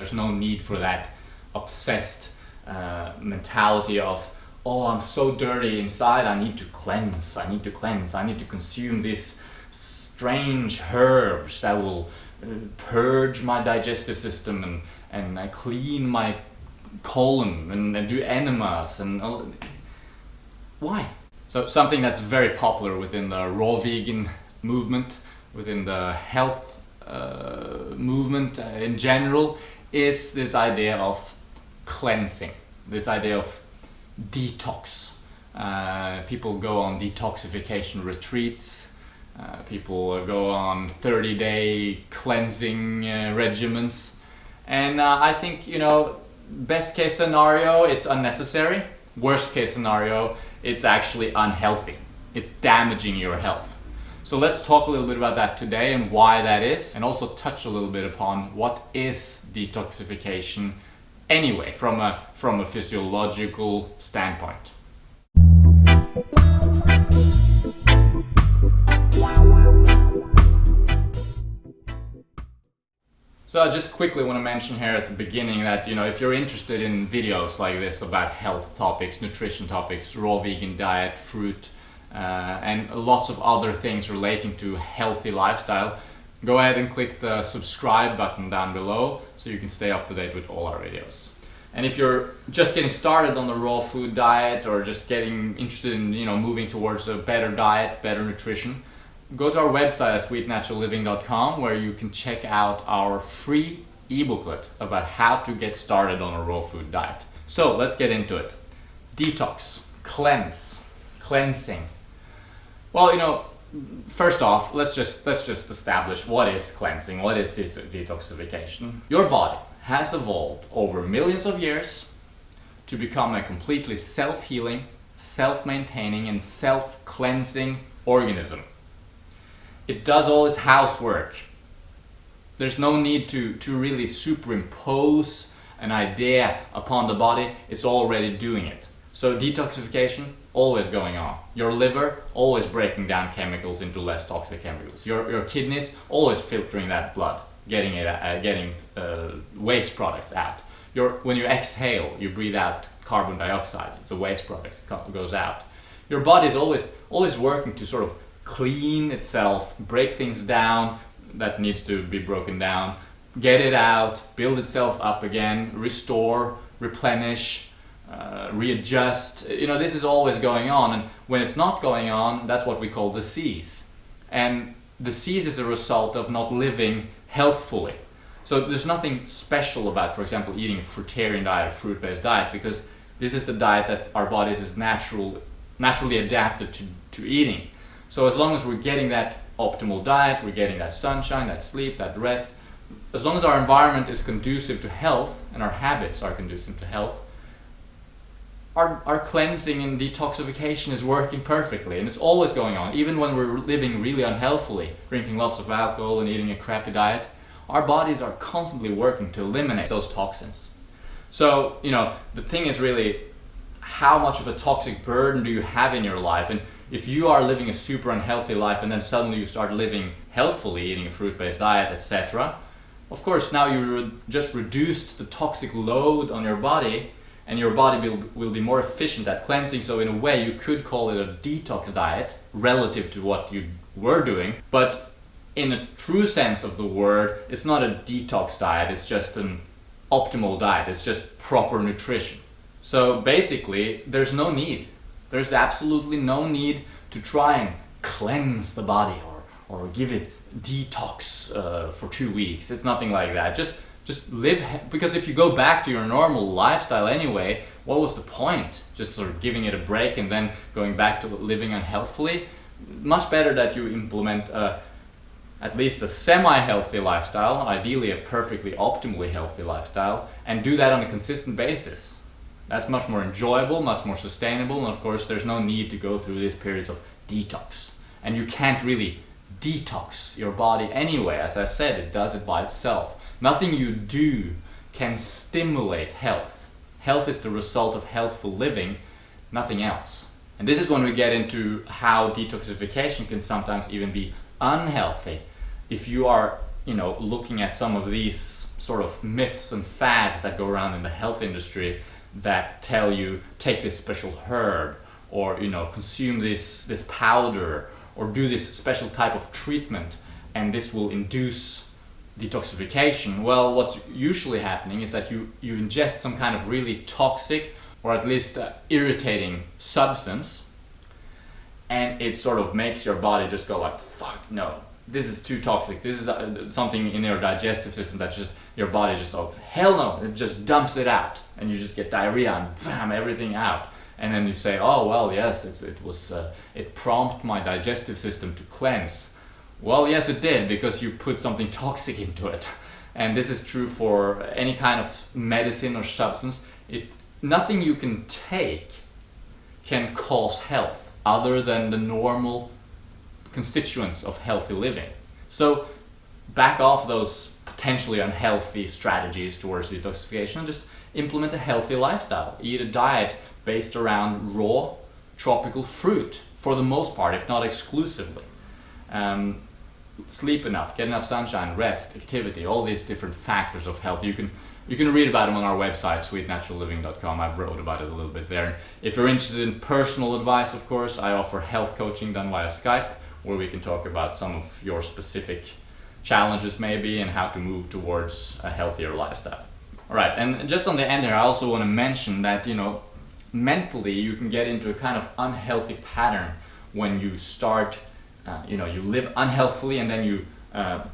There's no need for that obsessed mentality of, oh, I'm so dirty inside, I need to cleanse, I need to consume these strange herbs that will purge my digestive system and clean my colon and do enemas and all. Why? So something that's very popular within the raw vegan movement, within the health movement in general, is this idea of cleansing, this idea of detox. People go on detoxification retreats, people go on 30-day cleansing regimens, and I think, you know, best case scenario, it's unnecessary. Worst case scenario, it's actually unhealthy. It's damaging your health. So let's talk a little bit about that today and why that is, and also touch a little bit upon what is detoxification anyway, from a physiological standpoint. So I just quickly want to mention here at the beginning that, you know, if you're interested in videos like this about health topics, nutrition topics, raw vegan diet, fruit, and lots of other things relating to healthy lifestyle, go ahead and click the subscribe button down below so you can stay up to date with all our videos. And if you're just getting started on the raw food diet or just getting interested in, you know, moving towards a better diet, better nutrition, go to our website at sweetnaturalliving.com, where you can check out our free e-booklet about how to get started on a raw food diet. So let's get into it. Detox, cleansing. Well, you know, first off, let's just establish what is cleansing, what is this detoxification. Your body has evolved over millions of years to become a completely self-healing, self-maintaining and self-cleansing organism. It does all its housework. There's no need to really superimpose an idea upon the body. It's already doing it. So detoxification, always going on. Your liver, always breaking down chemicals into less toxic chemicals. Your kidneys, always filtering that blood, getting waste products out. When you exhale, you breathe out carbon dioxide. It's a waste product, goes out. Your body is always working to sort of clean itself, break things down that needs to be broken down, get it out, build itself up again, restore, replenish, readjust. You know, this is always going on, and when it's not going on, that's what we call disease. And disease is a result of not living healthfully. So there's nothing special about, for example, eating a fruitarian diet, a fruit-based diet, because this is the diet that our bodies is naturally adapted to eating. So as long as we're getting that optimal diet, we're getting that sunshine, that sleep, that rest, as long as our environment is conducive to health and our habits are conducive to health, our cleansing and detoxification is working perfectly, and it's always going on. Even when we're living really unhealthily, drinking lots of alcohol and eating a crappy diet, our bodies are constantly working to eliminate those toxins. So, you know, the thing is really, how much of a toxic burden do you have in your life? And if you are living a super unhealthy life and then suddenly you start living healthfully, eating a fruit-based diet, etc., of course now you just reduced the toxic load on your body, and your body will be more efficient at cleansing. So in a way you could call it a detox diet relative to what you were doing, but in a true sense of the word, it's not a detox diet, it's just an optimal diet, it's just proper nutrition. So basically there's absolutely no need to try and cleanse the body or give it detox for 2 weeks. It's nothing like that. Just live, because if you go back to your normal lifestyle anyway, what was the point? Just sort of giving it a break and then going back to living unhealthily? Much better that you implement at least a semi-healthy lifestyle, ideally a perfectly optimally healthy lifestyle, and do that on a consistent basis. That's much more enjoyable, much more sustainable, and of course there's no need to go through these periods of detox. And you can't really detox your body anyway. As I said, it does it by itself. Nothing you do can stimulate health. Health is the result of healthful living, nothing else. And this is when we get into how detoxification can sometimes even be unhealthy. If you are, you know, looking at some of these sort of myths and fads that go around in the health industry that tell you take this special herb, or consume this powder, or do this special type of treatment, and this will induce detoxification. Well, what's usually happening is that you ingest some kind of really toxic, or at least irritating substance, and it sort of makes your body just go like, fuck no, this is too toxic, this is something in your digestive system that just, your body just, oh hell no, it just dumps it out, and you just get diarrhea and bam, everything out. And then you say, oh well, yes, it prompted my digestive system to cleanse. Well, yes it did, because you put something toxic into it. And this is true for any kind of medicine or substance. Nothing you can take can cause health other than the normal constituents of healthy living. So back off those potentially unhealthy strategies towards detoxification and just implement a healthy lifestyle. Eat a diet based around raw tropical fruit for the most part, if not exclusively. Sleep enough, get enough sunshine, rest, activity, all these different factors of health. You can read about them on our website, sweetnaturalliving.com. I've wrote about it a little bit there. If you're interested in personal advice, of course, I offer health coaching done via Skype, where we can talk about some of your specific challenges maybe and how to move towards a healthier lifestyle. All right, and just on the end here, I also want to mention that, mentally you can get into a kind of unhealthy pattern when you start, you live unhealthily, and then you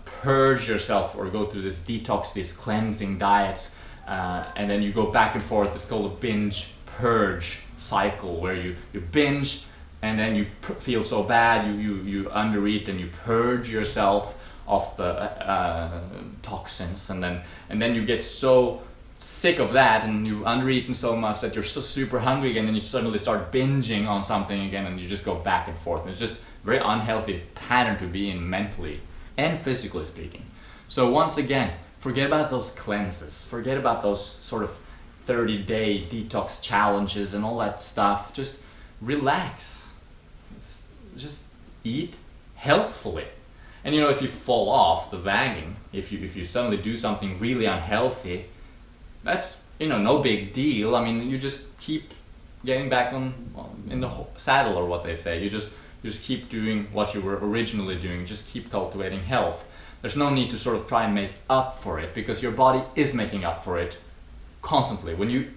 purge yourself or go through this detox, these cleansing diets, and then you go back and forth. It's called a binge purge cycle, where you binge and then you feel so bad, you undereat and you purge yourself of the toxins, and then you get so sick of that and you've undereaten so much that you're so super hungry again, and you suddenly start binging on something again, and you just go back and forth. And it's just a very unhealthy pattern to be in mentally and physically speaking. So once again, forget about those cleanses, forget about those sort of 30-day detox challenges and all that stuff. Just relax, just eat healthfully. And if you fall off the wagon, if you suddenly do something really unhealthy, that's no big deal. I mean, you just keep getting back in the saddle, or what they say. You just keep doing what you were originally doing. Just keep cultivating health. There's no need to sort of try and make up for it, because your body is making up for it constantly. When you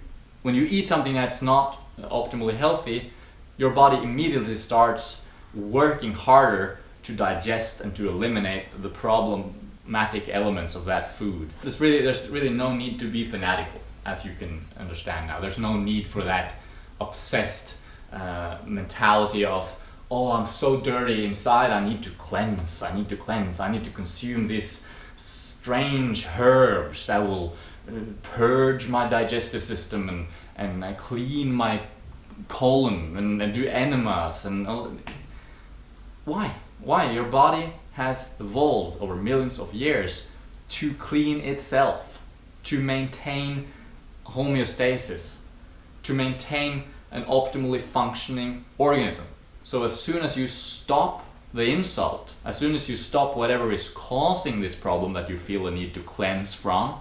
eat something that's not optimally healthy, your body immediately starts working harder to digest and to eliminate the problematic elements of that food. There's really no need to be fanatical, as you can understand now. There's no need for that obsessed mentality of, oh, I'm so dirty inside, I need to cleanse, I need to consume these strange herbs that will purge my digestive system and clean my colon and do enemas and all. Why? Your body has evolved over millions of years to clean itself, to maintain homeostasis, to maintain an optimally functioning organism. So as soon as you stop the insult, as soon as you stop whatever is causing this problem that you feel a need to cleanse from,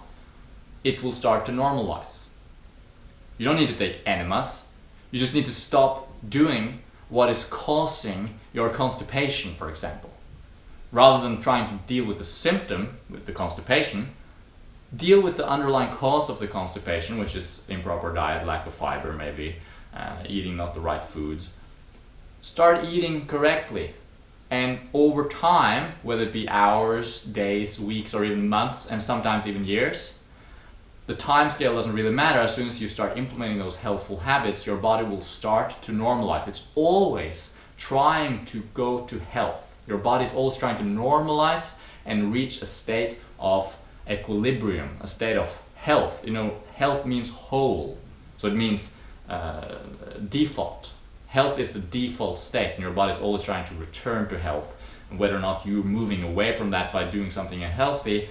it will start to normalize. You don't need to take enemas. You just need to stop doing what is causing your constipation, for example. Rather than trying to deal with the symptom, with the constipation, deal with the underlying cause of the constipation, which is improper diet, lack of fiber maybe, eating not the right foods. Start eating correctly, and over time, whether it be hours, days, weeks, or even months, and sometimes even years, the time scale doesn't really matter. As soon as you start implementing those healthful habits, your body will start to normalize. It's always trying to go to health. Your body's always trying to normalize and reach a state of equilibrium, a state of health. Health means whole, so it means default. Health is the default state, and your body's always trying to return to health. And whether or not you're moving away from that by doing something unhealthy,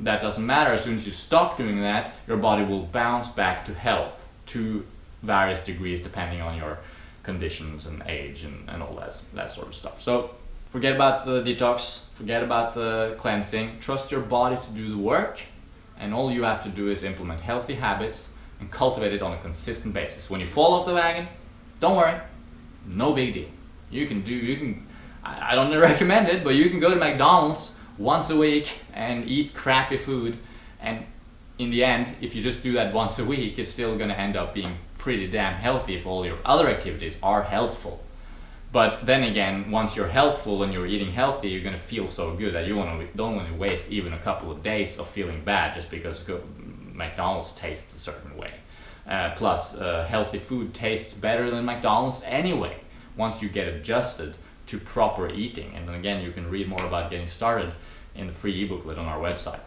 that doesn't matter. As soon as you stop doing that, your body will bounce back to health to various degrees depending on your conditions and age and all that sort of stuff. So forget about the detox, forget about the cleansing, trust your body to do the work, and all you have to do is implement healthy habits and cultivate it on a consistent basis. When you fall off the wagon, don't worry, no big deal. I don't recommend it, but you can go to McDonald's once a week and eat crappy food, and in the end, if you just do that once a week, it's still going to end up being pretty damn healthy if all your other activities are healthful. But then again, once you're healthful and you're eating healthy, you're going to feel so good that you don't want to waste even a couple of days of feeling bad just because McDonald's tastes a certain way. Plus, healthy food tastes better than McDonald's anyway, once you get adjusted to proper eating. And again, you can read more about getting started in the free ebooklet on our website.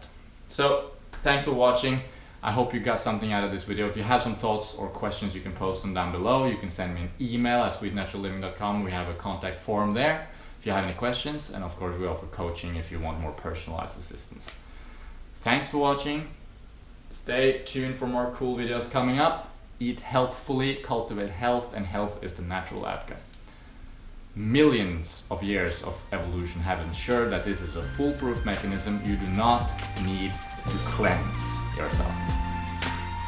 So, thanks for watching. I hope you got something out of this video. If you have some thoughts or questions, you can post them down below. You can send me an email at sweetnaturalliving.com. We have a contact form there if you have any questions. And of course, we offer coaching if you want more personalized assistance. Thanks for watching. Stay tuned for more cool videos coming up. Eat healthfully, cultivate health, and health is the natural outcome. Millions of years of evolution have ensured that this is a foolproof mechanism. You do not need to cleanse yourself.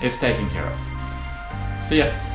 It's taken care of. See ya.